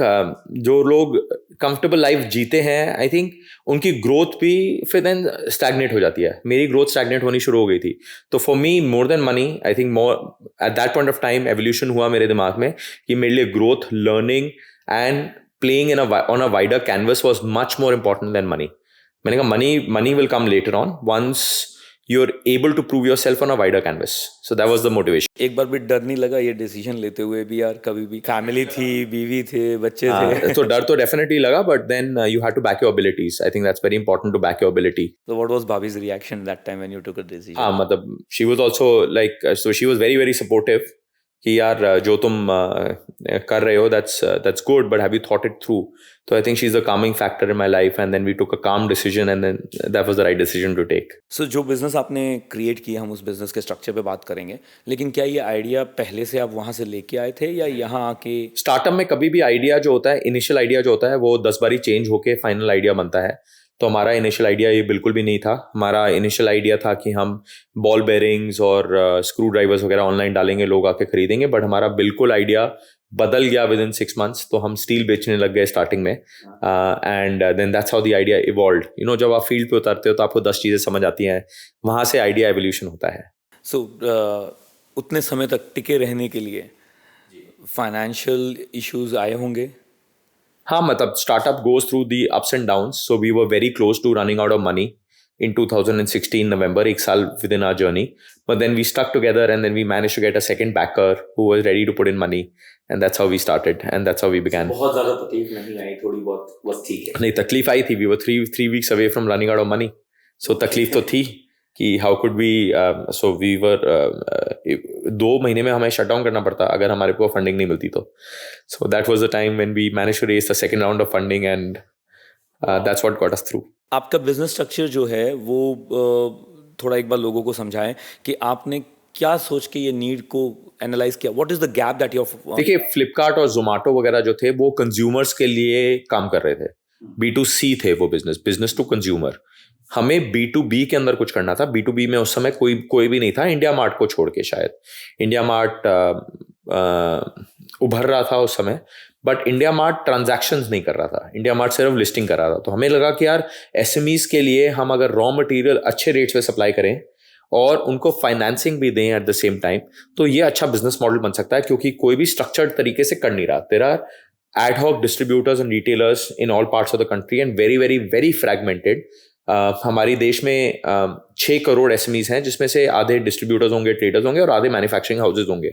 जो लोग कंफर्टेबल लाइफ जीते हैं, आई थिंक उनकी ग्रोथ भी फिर देन स्टैग्नेट हो जाती है। मेरी ग्रोथ स्टैग्नेट होनी शुरू हो गई थी। तो for me more than money, I think more at that point of time evolution हुआ मेरे दिमाग में कि मेरे लिए growth, learning and playing on a wider canvas was much more important than money. मैंने कहा money will come later on once you're able to prove yourself on a wider canvas. So that was the motivation. एक बार भी डर नहीं लगा ये डिसीजन लेते हुए भी यार? कभी भी फैमिली थी, बीवी थे, बच्चे थे? तो डर तो definitely लगा, but then you had to back your abilities. I think that's very important to back your ability. So what was Bhabhi's reaction that time when you took a decision? हाँ, मतलब she was also like, so she was very very supportive कि यार जो तुम कर रहे हो that's good, but have you thought it through? So I think she's a calming factor in my life, and then we took a calm decision, and then that was the right decision to take. So जो बिजनेस आपने क्रिएट किया, हम उस बिजनेस के स्ट्रक्चर पे बात करेंगे, लेकिन क्या ये आइडिया पहले से आप वहाँ से लेके आए थे या यहाँ आके? स्टार्टअप में कभी भी आइडिया जो होता है, इनिशियल आइडिया जो होता है, वो 10 बारी चेंज होके फाइनल आइडिया बनता है। तो हमारा इनिशियल आइडिया ये बिल्कुल भी नहीं था। हमारा इनिशियल आइडिया था कि हम बॉल बेयरिंग्स और स्क्रू ड्राइवर्स वगैरह ऑनलाइन डालेंगे, लोग आके खरीदेंगे। बट हमारा बिल्कुल आइडिया बदल गया विद इन 6 months। तो हम स्टील बेचने लग गए स्टार्टिंग में, and then that's how the idea evolved. You know, जब आप फील्ड पे उतरते हो तो आपको 10 चीज़ें समझ आती हैं, वहाँ से आइडिया एवोल्यूशन होता है। सो उतने समय तक टिके रहने के लिए फाइनेंशियल इश्यूज आए होंगे? हाँ, मतलब startup goes through the ups and downs, so we were very close to running out of money in 2016 November, एक साल within our journey, but then we stuck together and then we managed to get a second backer who was ready to put in money, and that's how we started and that's how we began. बहुत ज़्यादा तकलीफ नहीं आई, थोड़ी बहुत बस ठीक है? नहीं, तकलीफ आई थी। we were three weeks away from running out of money, so तकलीफ तो थी कि how could we, so we were 2 महीने में हमें शट डाउन करना पड़ता अगर हमारे को फंडिंग नहीं मिलती तो। so that was the time when we managed to raise the second round of funding, and that's what got us through. आपका बिजनेस स्ट्रक्चर जो है वो थोड़ा एक बार लोगों को समझाएं कि आपने क्या सोच के ये नीड को एनालाइज किया। What is the gap that you? देखिए, फ्लिपकार्ट और जोमेटो वगैरह जो थे वो कंज्यूमर्स के लिए काम कर रहे थे, B2C थे वो बिजनेस टू कंज्यूमर। हमें B2B के अंदर कुछ करना था। B2B में उस समय कोई भी नहीं था, इंडिया मार्ट को छोड़ के। शायद इंडिया मार्ट उभर रहा था उस समय, बट इंडिया मार्ट ट्रांजैक्शंस नहीं कर रहा था, इंडिया मार्ट सिर्फ लिस्टिंग कर रहा था। तो हमें लगा कि यार SMEs के लिए हम अगर रॉ मटेरियल अच्छे रेट्स पे सप्लाई करें और उनको फाइनेंसिंग भी दें एट द सेम टाइम, तो ये अच्छा बिजनेस मॉडल बन सकता है, क्योंकि कोई भी स्ट्रक्चर्ड तरीके से कर नहीं रहा। There are ad hoc distributors and retailers in all parts of the country and very very very fragmented. हमारी देश में 6 करोड़ SMEs हैं, जिसमें से आधे डिस्ट्रीब्यूटर्स होंगे, ट्रेडर्स होंगे और आधे मैन्युफैक्चरिंग हाउसेज होंगे।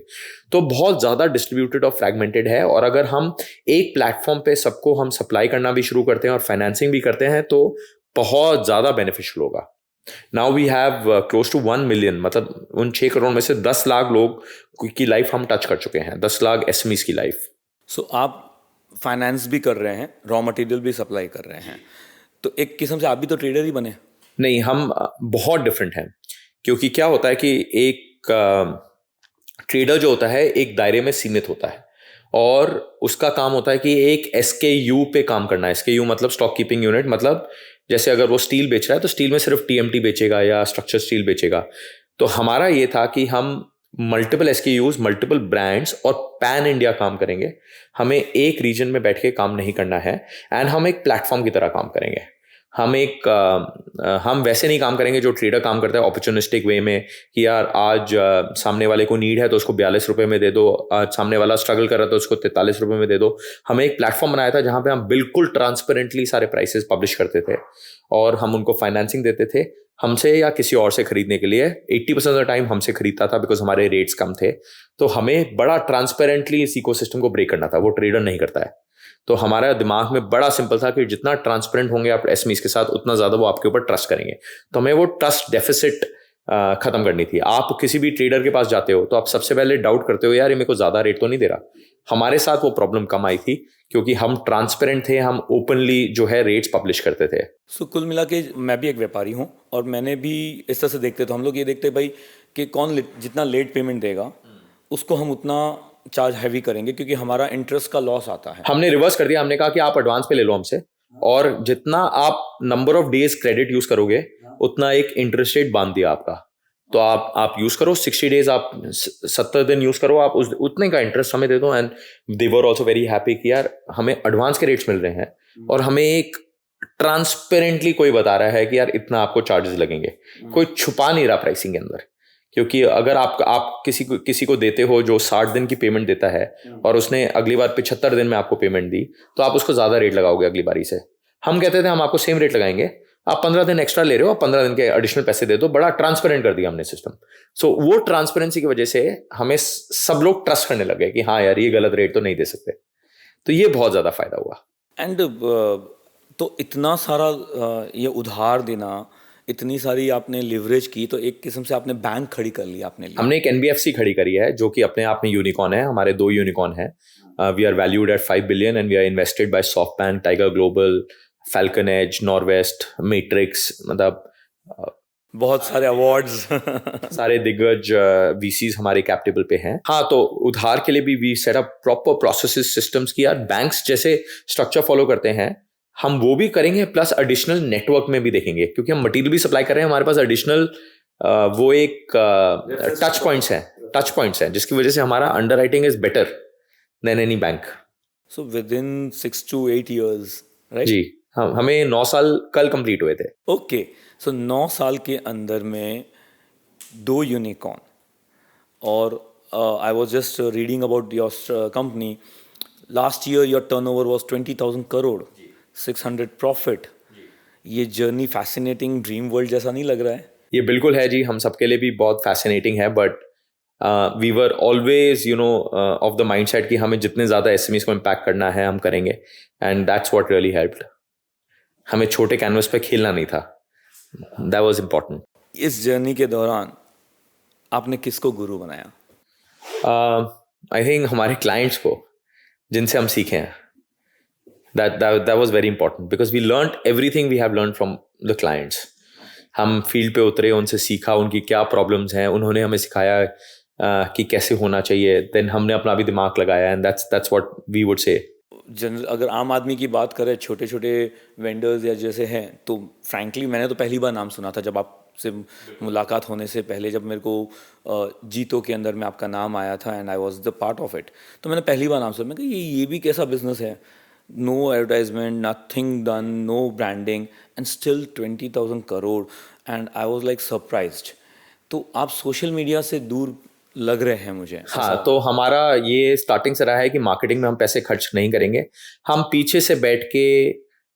तो बहुत ज़्यादा डिस्ट्रीब्यूटेड और फ्रैगमेंटेड है, और अगर हम एक प्लेटफॉर्म पे सबको हम सप्लाई करना भी शुरू करते हैं और फाइनेंसिंग भी करते हैं तो बहुत ज़्यादा बेनिफिशियल होगा। Now we have close to 1 million, मतलब उन 6 करोड़ में से 10 लाख लोग की लाइफ हम टच कर चुके हैं, 10 लाख SMEs की लाइफ। सो आप फाइनेंस भी कर रहे हैं, रॉ मटेरियल भी सप्लाई कर रहे हैं, तो एक किस्म से आप भी तो ट्रेडर ही बने। नहीं, हम बहुत डिफरेंट हैं, क्योंकि क्या होता है कि एक ट्रेडर जो होता है एक दायरे में सीमित होता है, और उसका काम होता है कि एक SKU पे काम करना है। SKU मतलब स्टॉक कीपिंग यूनिट, मतलब जैसे अगर वो स्टील बेच रहा है तो स्टील में सिर्फ TMT बेचेगा या स्ट्रक्चर स्टील बेचेगा। तो हमारा ये था कि हम मल्टीपल SKUs, मल्टीपल ब्रांड्स और पैन इंडिया काम करेंगे। हमें एक रीजन में बैठ के काम नहीं करना है, एंड हम एक प्लेटफॉर्म की तरह काम करेंगे। हम वैसे नहीं काम करेंगे जो ट्रेडर काम करता है अपॉर्चुनिस्टिक वे में, कि यार आज सामने वाले को नीड है तो उसको 42 रुपये में दे दो, आज सामने वाला स्ट्रगल कर रहा था तो उसको 43 रुपये में दे दो। हमें एक प्लेटफॉर्म बनाया था जहाँ पे हम बिल्कुल ट्रांसपेरेंटली सारे प्राइसेस पब्लिश करते थे, और हम उनको फाइनेंसिंग देते थे हमसे या किसी और से खरीदने के लिए। 80% ऑफ द टाइम हमसे खरीदता था बिकॉज हमारे रेट्स कम थे। तो हमें बड़ा ट्रांसपेरेंटली इस इकोसिस्टम को ब्रेक करना था, वो ट्रेडर नहीं करता है। तो हमारा दिमाग में बड़ा सिंपल था कि जितना ट्रांसपेरेंट होंगे आप एसएमईज के साथ, उतना ज़्यादा वो आपके ऊपर ट्रस्ट करेंगे। तो हमें वो ट्रस्ट डेफिसिट खत्म करनी थी। आप किसी भी ट्रेडर के पास जाते हो तो आप सबसे पहले डाउट करते हो, यार ये मेरे को ज़्यादा रेट तो नहीं दे रहा। हमारे साथ वो प्रॉब्लम कम आई थी क्योंकि हम ट्रांसपेरेंट थे, हम ओपनली जो है रेट्स पब्लिश करते थे। सो कुल मिला के मैं भी एक व्यापारी हूँ और मैंने भी इस तरह से देखते, तो हम लोग ये देखते भाई कि जितना लेट पेमेंट देगा उसको हम उतना चार्ज हैवी करेंगे, क्योंकि हमारा इंटरेस्ट का लॉस आता है। हमने रिवर्स कर दिया, हमने कहा कि आप एडवांस पे ले लो हमसे, और जितना आप number of days credit use करोगे उतना एक इंटरेस्ट रेट बांध दिया आपका। तो आप यूज करो 60 डेज, आप 70 दिन यूज करो, आप उतने का इंटरेस्ट हमें दे दो। And they were also very happy कि यार हमें एडवांस के रेट्स मिल रहे हैं और हमें एक ट्रांसपेरेंटली कोई बता रहा है कि यार इतना आपको चार्जेस लगेंगे। कोई छुपा नहीं रहा प्राइसिंग के अंदर। क्योंकि अगर आप किसी को देते हो जो 60 दिन की पेमेंट देता है और उसने अगली बार 75 दिन में आपको पेमेंट दी, तो आप उसको ज़्यादा रेट लगाओगे अगली बारी से। हम कहते थे हम आपको सेम रेट लगाएंगे, आप 15 दिन एक्स्ट्रा ले रहे हो, आप 15 दिन के एडिशनल पैसे दे दो। बड़ा ट्रांसपेरेंट कर दिया हमने सिस्टम। सो वो ट्रांसपेरेंसी की वजह से हमें सब लोग ट्रस्ट करने लगे कि हाँ यार ये गलत रेट तो नहीं दे सकते। तो ये बहुत ज़्यादा फायदा हुआ। एंड तो इतना सारा ये उधार देना, इतनी सारी आपने लिवरेज की, तो एक किस्म से आपने बैंक खड़ी कर ली आपने लिए। हमने एक एनबीएफसी खड़ी करी है जो कि अपने आप में यूनिकॉर्न है। हमारे 2 यूनिकॉर्न है। We are valued at 5 billion and we are invested by SoftBank, Tiger Global, Falcon Edge, Norwest, Matrix, मतलब बहुत सारे अवार्ड्स सारे दिग्गज वीसीज हमारे कैप टेबल पे हैं। हाँ, तो उधार के लिए भी we set up proper processes, systems की। यार बैंक्स जैसे स्ट्रक्चर फॉलो करते हैं, हम वो भी करेंगे, प्लस एडिशनल नेटवर्क में भी देखेंगे, क्योंकि हम मटेरियल भी सप्लाई कर रहे हैं। हमारे पास एडिशनल वो एक टच पॉइंट्स हैं जिसकी वजह से हमारा underwriting is better than any bank. So within 6 to 8 years, right? जी, हमें 9 साल कल कंप्लीट हुए थे। ओके, सो 9 साल के अंदर में 2 यूनिकॉर्न, और I was just reading about your company. Last year your turnover was 20,000 crore, 600 profit. ये जर्नी फैसिनेटिंग ड्रीम वर्ल्ड जैसा नहीं लग रहा है? ये बिल्कुल है जी, हम सबके लिए भी बहुत फैसिनेटिंग है। But we were always of the mindset कि हमें जितने ज़्यादा एसएमईज को इम्पैक्ट करना है हम करेंगे। And that's what really helped. हमें छोटे कैनवस पे खेलना नहीं था, दैट वाज इम्पोर्टेंट। इस जर्नी के दौरान आपने किसको गुरु बनाया? आई थिंक हमारे क्लाइंट्स को, जिनसे हम सीखे हैं। that was very important because we learned everything we have learned from the clients. हम फील्ड पे उतरे, उनसे सीखा उनकी क्या प्रॉब्लम्स हैं, उन्होंने हमें सिखाया कि कैसे होना चाहिए। देन हमने अपना भी दिमाग लगाया, and that's what we would say. General अगर आम आदमी की बात करें, छोटे छोटे वेंडर्स या जैसे हैं, तो फ्रैंकली मैंने तो पहली बार नाम सुना था जब आपसे मुलाकात होने से पहले, जब मेरे को जीतो के अंदर में आपका नाम आया था and I was the part of it. तो मैंने पहली बार नाम सुना, मैं कहा ये भी कैसा बिजनेस है? No advertisement, nothing done, no branding, and still 20,000 crore, and I was like surprised. तो आप सोशल मीडिया से दूर लग रहे हैं मुझे। हाँ, तो हमारा ये स्टार्टिंग से रहा है कि मार्केटिंग में हम पैसे खर्च नहीं करेंगे, हम पीछे से बैठ के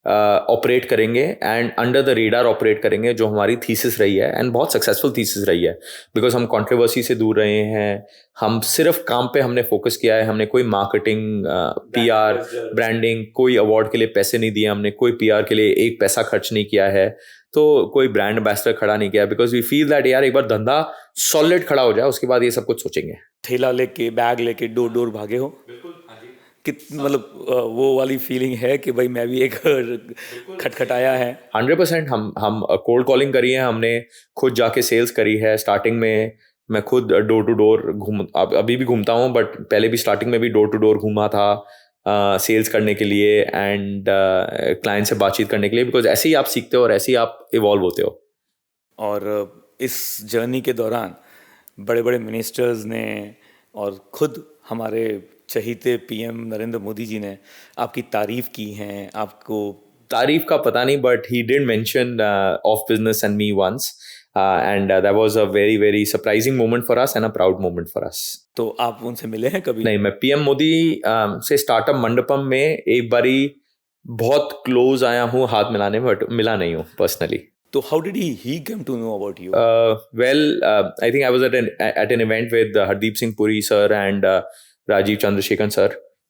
ऑपरेट करेंगे and under the radar operate करेंगे, जो हमारी थीसिस रही है एंड बहुत सक्सेसफुल थीसिस रही है। बिकॉज हम कंट्रोवर्सी से दूर रहे हैं, हम सिर्फ काम पे हमने फोकस किया है। हमने कोई मार्केटिंग, पीआर, ब्रांडिंग, कोई अवार्ड के लिए पैसे नहीं दिए हमने, कोई पीआर के लिए एक पैसा खर्च नहीं किया है, तो कोई ब्रांड एम्बेसडर खड़ा नहीं किया। बिकॉज वी फील दैट यार एक बार धंधा सॉलिड खड़ा हो जाए, उसके बाद ये सब कुछ सोचेंगे। थैला लेके, बैग लेके डोर डोर भागे हो? मतलब वो वाली फीलिंग है कि भाई मैं भी एक खटखटाया है? 100%। हम कोल्ड कॉलिंग करी है, हमने खुद जाके सेल्स करी है। स्टार्टिंग में मैं खुद डोर टू डोर अभी भी घूमता हूँ, बट पहले भी स्टार्टिंग में भी डोर टू डोर घूमा था सेल्स करने के लिए एंड क्लाइंट से बातचीत करने के लिए। बिकॉज ऐसे ही आप सीखते हो और ऐसे ही आप इवॉल्व होते हो। और इस जर्नी के दौरान बड़े बड़े मिनिस्टर्स ने और खुद हमारे चहीते पीएम नरेंद्र मोदी जी ने आपकी तारीफ की हैं। आपको तारीफ का पता नहीं, but he did mention of business and me once, and that was a very very surprising moment for us and a proud moment for us. तो आप उनसे मिले हैं कभी? नहीं, मैं पीएम मोदी से स्टार्टअप मंडपम में एक बारी बहुत क्लोज आया हूँ हाथ मिलाने, बट मिला नहीं हूँ पर्सनली। तो how did he came to know about you? I think I was at an event with Hardeep Singh Puri sir and Rajiv Chandrasekhan sir.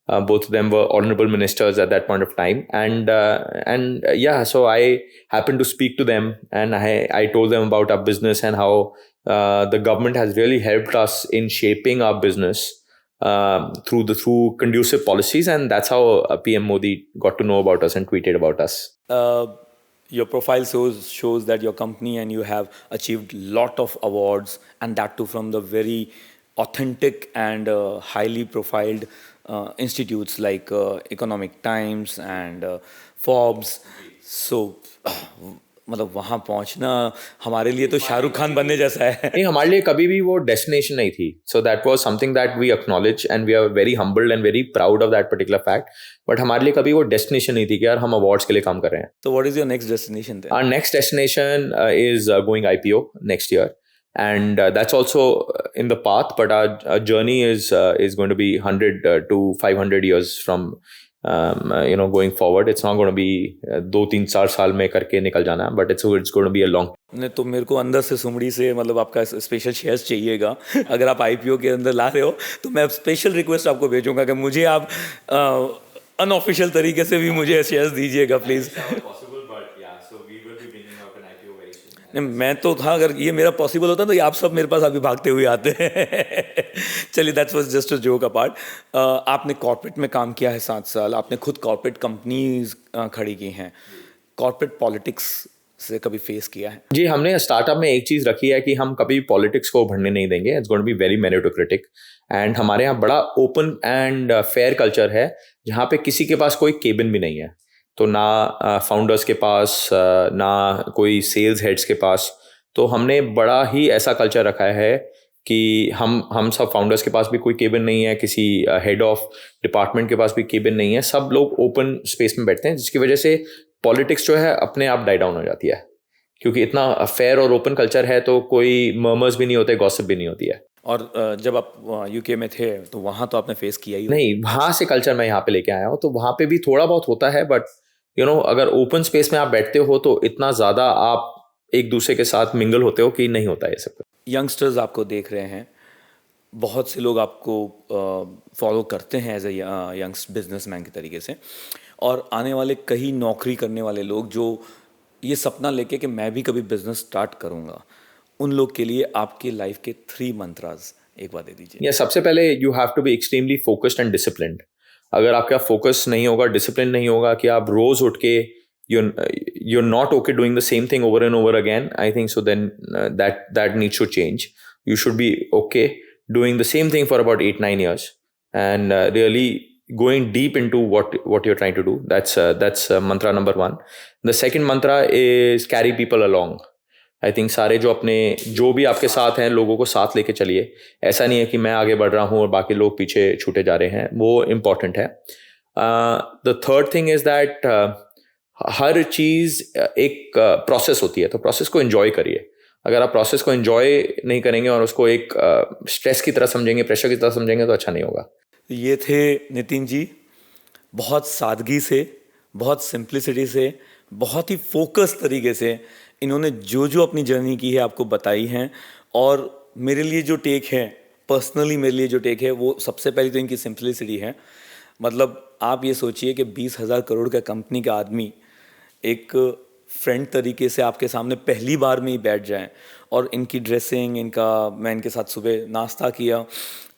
Both of them were honorable ministers at that point of time, and yeah, so I happened to speak to them, and I told them about our business and how the government has really helped us in shaping our business through conducive policies, and that's how PM Modi got to know about us and tweeted about us. Your profile shows that your company and you have achieved lot of awards, and that too from the very authentic and highly profiled institutes like Economic Times and Forbes. So मतलब वहाँ पहुँचना हमारे लिए तो शाहरुख खान बनने जैसा है. नहीं, हमारे लिए कभी भी वो डेस्टिनेशन नहीं थी. So that was something that we acknowledge and we are very humbled and very proud of that particular fact. But हमारे लिए कभी वो डेस्टिनेशन नहीं थी कि यार हम अवार्ड्स के लिए काम कर रहे हैं. So what is your next destination then? Our next destination is going IPO next year, and that's also in the path. But our journey is going to be 100 to 500 years from going forward. It's not going to be 2-3-4 साल में करके निकल जाना, but it's going to be a long. नहीं तो मेरे को अंदर से सुमड़ी से मतलब आपका स्पेशल शेयर्स चाहिएगा. अगर आप आईपीओ के अंदर ला रहे हो तो मैं स्पेशल रिक्वेस्ट आपको भेजूंगा कि मुझे आप अनऑफिशियल तरीके से भी मुझे शेयर्स दीजिएगा प्लीज़. नहीं, मैं तो था, अगर ये मेरा पॉसिबल होता तो ये आप सब मेरे पास अभी भागते हुए आते हैं. चलिए, that's was just a joke apart. आपने कॉर्पोरेट में काम किया है 7 साल, आपने खुद कॉर्पोरेट कंपनीज खड़ी की हैं. कॉर्पोरेट पॉलिटिक्स से कभी फेस किया है? जी, हमने स्टार्टअप में एक चीज़ रखी है कि हम कभी पॉलिटिक्स को उभरने नहीं देंगे. It's going to be very meritocratic, and हमारे यहाँ बड़ा ओपन एंड फेयर कल्चर है जहाँ पे किसी के पास कोई केबिन भी नहीं है. तो ना फाउंडर्स के पास, ना कोई सेल्स हेड्स के पास. तो हमने बड़ा ही ऐसा कल्चर रखा है कि हम सब फाउंडर्स के पास भी कोई केबिन नहीं है, किसी हेड ऑफ डिपार्टमेंट के पास भी केबिन नहीं है. सब लोग ओपन स्पेस में बैठते हैं, जिसकी वजह से पॉलिटिक्स जो है अपने आप डाई डाउन हो जाती है, क्योंकि इतना फेयर और ओपन कल्चर है. तो कोई मर्मर्स भी नहीं होते, गॉसिप भी नहीं होती है. और जब आप यूके में थे तो वहाँ तो आपने फेस किया ही? नहीं, वहाँ से कल्चर मैं यहाँ पे लेके आया हूँ, तो वहाँ पे भी थोड़ा बहुत होता है. बट अगर ओपन स्पेस में आप बैठते हो तो इतना ज़्यादा आप एक दूसरे के साथ मिंगल होते हो कि नहीं होता ये सब. यंगस्टर्स आपको देख रहे हैं, बहुत से लोग आपको फॉलो करते हैं एज ए यंग्स बिजनेसमैन के तरीके से, और आने वाले कई नौकरी करने वाले लोग जो ये सपना लेके कि मैं भी कभी बिजनेस स्टार्ट करूँगा, उन लोग के लिए आपकी लाइफ के 3 मंत्रास एक बार दे दीजिए. सबसे पहले you have to be extremely focused and disciplined. अगर आपका फोकस नहीं होगा, डिसिप्लिन नहीं होगा, कि आप रोज उठ के you're not okay doing the same thing over and over again, I think so then that needs to change. You should be okay doing the same thing for about 8-9 years and really going deep into what you're trying to do. That's mantra number 1. The second mantra is carry people along. I think सारे जो भी आपके साथ हैं, लोगों को साथ लेके चलिए. ऐसा नहीं है कि मैं आगे बढ़ रहा हूँ और बाकी लोग पीछे छूटे जा रहे हैं. वो इम्पॉर्टेंट है. The third thing is that हर चीज़ एक प्रोसेस होती है, तो प्रोसेस को एंजॉय करिए. अगर आप प्रोसेस को एंजॉय नहीं करेंगे और उसको एक स्ट्रेस की तरह समझेंगे, प्रेशर की तरह समझेंगे, तो अच्छा नहीं होगा. ये थे नितिन जी. बहुत सादगी से, बहुत सिंप्लिसिटी से, बहुत ही फोकस तरीके से इन्होंने जो अपनी जर्नी की है आपको बताई हैं. और मेरे लिए जो टेक है, पर्सनली मेरे लिए जो टेक है, वो सबसे पहले तो इनकी सिंप्लिसिटी है. मतलब आप ये सोचिए कि 20,000 करोड़ का कंपनी का आदमी एक फ्रेंड तरीके से आपके सामने पहली बार में ही बैठ जाएं. और इनकी ड्रेसिंग, मैं इनके साथ सुबह नाश्ता किया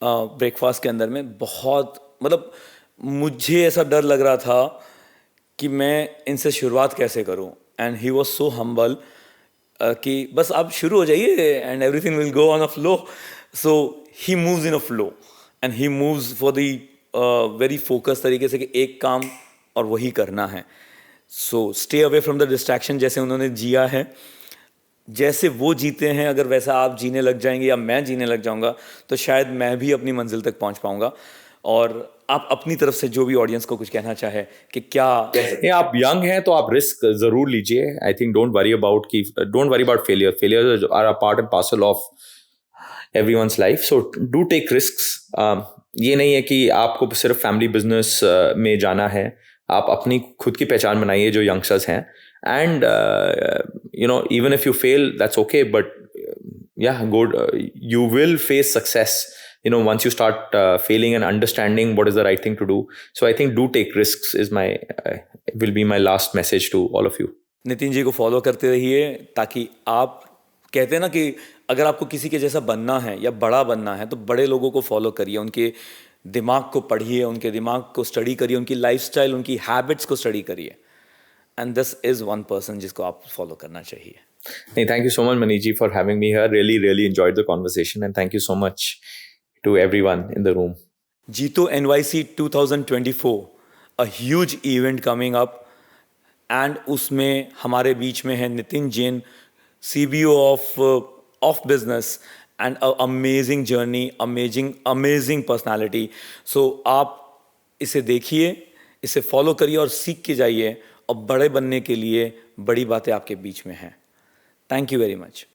ब्रेकफास्ट के अंदर में, बहुत मतलब मुझे ऐसा डर लग रहा था कि मैं इनसे शुरुआत कैसे करूं. And he was so humble कि बस आप शुरू हो जाइए and everything will go on a flow. So he moves in a flow and he moves for the very focus तरीके से कि एक काम और वही करना है. So stay away from the distraction. जैसे उन्होंने जिया है, जैसे वो जीते हैं, अगर वैसा आप जीने लग जाएंगे या मैं जीने लग जाऊंगा, तो शायद मैं भी अपनी मंजिल तक पहुंच पाऊंगा. और आप अपनी तरफ से जो भी ऑडियंस को कुछ कहना चाहे कि क्या आप यंग हैं तो आप रिस्क जरूर लीजिए. I think don't worry about failure are a part and parcel of everyone's life. So do take risks. ये नहीं है कि आपको सिर्फ फैमिली बिजनेस में जाना है. आप अपनी खुद की पहचान बनाइए जो यंगस्टर्स हैं. And even if you fail, that's okay, but yeah, you will face success once you start failing and understanding what is the right thing to do. So I think do take risks is will be my last message to all of you. Nitin ji को फॉलो करते रहिए, ताकि आप कहते हैं ना कि अगर आपको किसी के जैसा बनना है या बड़ा बनना है तो बड़े लोगों को फॉलो करिए, उनके दिमाग को पढ़िए, उनके दिमाग को स्टडी करिए, उनकी लाइफस्टाइल, उनकी हैबिट्स को स्टडी करिए, and this is one person जिसको आप फॉलो करना चाहिए. Hey, thank you so much, Manish ji, for having me here. Really enjoyed the conversation, and thank you so much to everyone in the room. Jito NYC 2024, a huge event coming up, and उसमें हमारे बीच में है Nitin Jain, CBO of business, and a amazing journey, amazing personality. So आप इसे देखिए, इसे फॉलो करिए और सीख के जाइए, और बड़े बनने के लिए बड़ी बातें आपके बीच में हैं. Thank you very much.